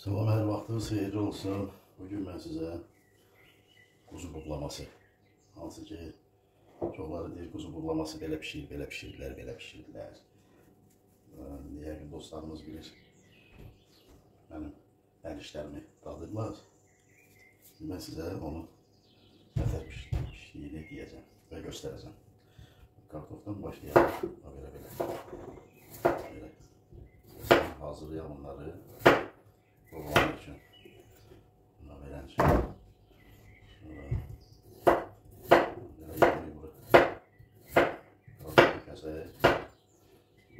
Salam, hər vaxtınız xeyirli olsun. Bugün mən sizə quzu buğlaması, hansı ki, çoxları deyir, quzu buğlaması belə pişirir, belə pişirdilər, belə pişirdilər. Deyək ki, dostlarımız bilir, mənim əl işlərimi dadırlar. Mən sizə onu nətər pişdiyini deyəcəm və göstərəcəm. Kartofdan başlayalım, belə. Hazırlayalım onları. Buğlamaq üçün. Buna verən üçün. Sonra belə yemeği bura. Kartofu kəsək.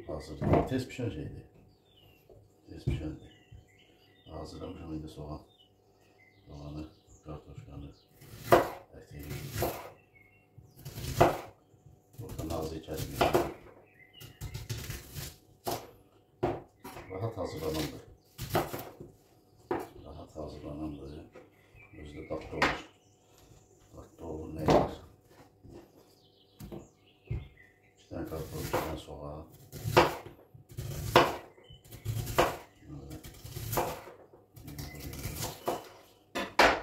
Hazırlayalım. Tez pişən şeydir. Tez pişəndir. Hazırlamışam indi soğan. Soğanı, kartofkanı, əti. Burada nazik kəsmişəm. Rahat hazırlanandır. Hazırlanandır. Özü də dadlı olur. Dadlı olur, nə var? 2 dənə kartof, 2 dənə soğan.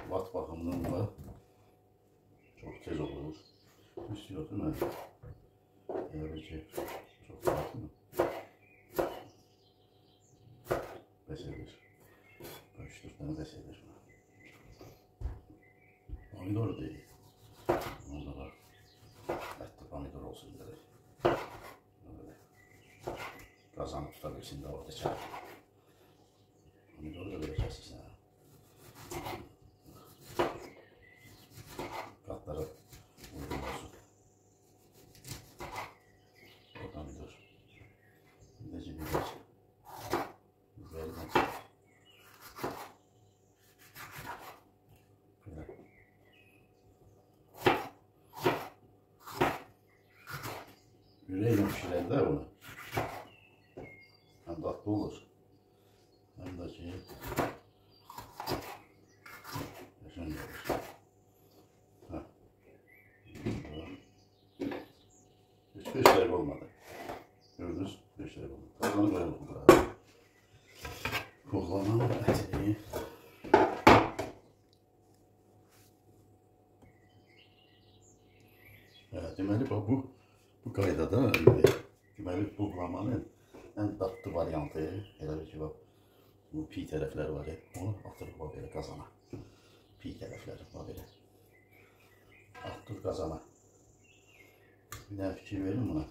Vaxt baxımından da çox tez olur. Üst yoxdur mən. Elə ki, çox vaxtdır. Bəs edir. 3-4 tane bəs edir. Pomidor deyil. Onda da ətli pomidor olsun gerek. Qazanı tuta bilsin də orada çək. Pomidoru da belə kəsirsən. Qatlara uygun olsun. O pomidor. Necə biber. Biberdən çək. Yüreğine pişirəndə onu həm dadlı olur, həm də ki, qəşəng olur. Heç 5 dəqiqə olmadı. Gördünüz, 5 dəqiqə olmadı. Tazanı qoyalım bura. Buğlamanın ətini. Deməli, bu qaydada deməli, buğlamanın ən dadlı variantı, elə bir ki, bu pi tərəfləri var, onu atırıq belə qazana. Pi tərəfləri var belə. Atdır qazana. Bir dənə fikir verin buna.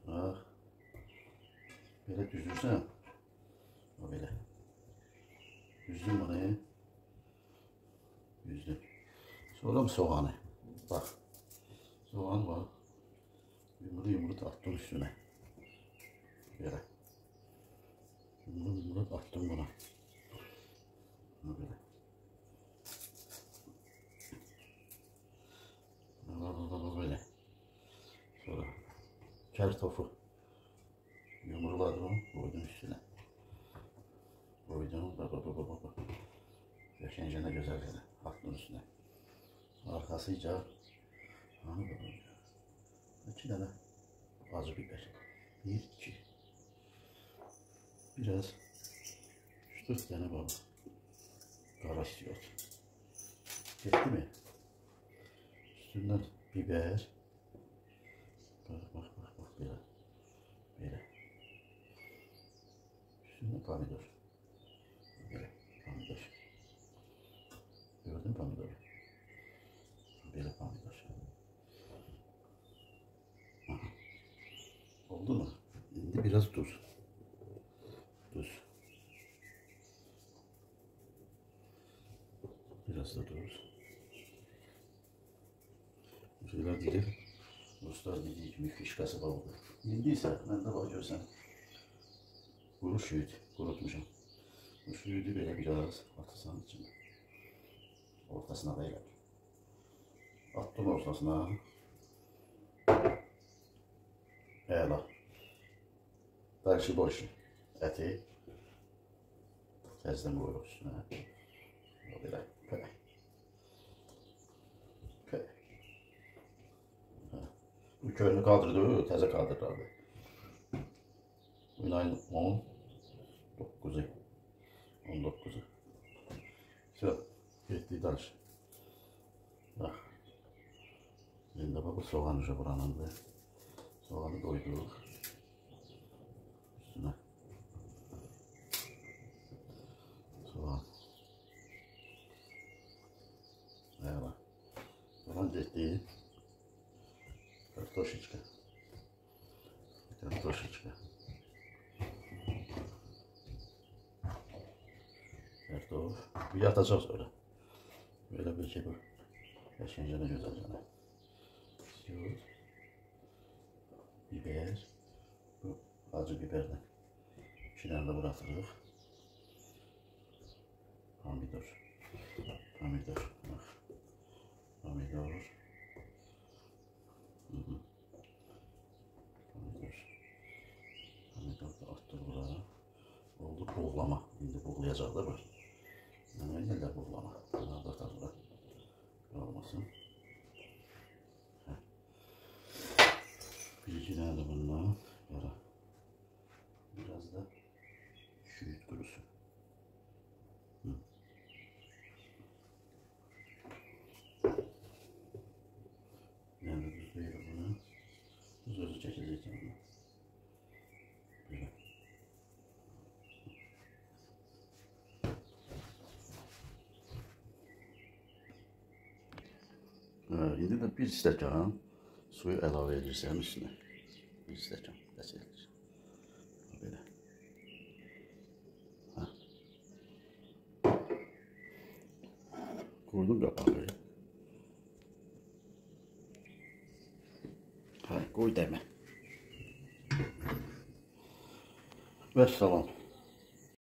Bax, belə düzürsən, belə. Düzdün bunu, düzdün. Sonra soğanı, bax. Soğan var. Yumru attım üstüne. Böyle. Yumru attım buna. Böyle. Böyle. Sonra kartofu yumruladım, koydum üstüne. Koydum, bak. Yaşayınca ne güzel dedi. Attım üstüne. Arkasıca 2 tane acı biber. 1, 2. Biraz 3-4 tane baba. Kara istiyor. Yetti mi? Üstünden biber. Bak böyle. Üstünden pomidor. Böyle pomidor. Gördün pomidoru? Böyle pomidor. Oldu mu? Şimdi biraz tuz. Biraz da tuz. Bu şeyler değil. Dostlar dediği gibi fişkası oldu. İndiyse ben de bak görsen. Kuru şüyüt. Kurutmuşum. Bu şüyütü böyle biraz atırsan içine. Ortasına böyle. Attım ortasına. Əla. Dərşi boş əti təzdən qoyuruq üstünə. Belə. Bu köhnə kadrdır, təzə kadrlardır. Bu ayın 19-u. 19'u. Все, getdik dönüş. Bax. İndi bu soğan uca buranındır. Soğanı koyduq. Üstünə. Soğan. Eyvallah. Soğan getdik. Kartoşечка. Kartoşечка. Kartof. Bu yatacaq öyle. Böyle bir şey bu. Yaşayınca ne güzel canım. Süt. Biber. Bu acı biberden. İçinden de bırakırıq. Pomidor. Pomidor. Bak. Pomidor. Pomidor. Pomidor da atdır buraya. Oldu buğlama. İndi buğlayacaqlar var. Nə yerlər buğlama. Bunlar da atarlar. Olmasın. Bir iki tane de bundan yara. Biraz da şüyüt kurusu. Yani düzlüyor bunu. Düz özü çekecek onu. Böyle. İndi də bir stəkan suyu əlavə edirsən üstünə. Bir stəkan bəs edir. Belə. Koydum qapağı. Koy dəmə. Və salam.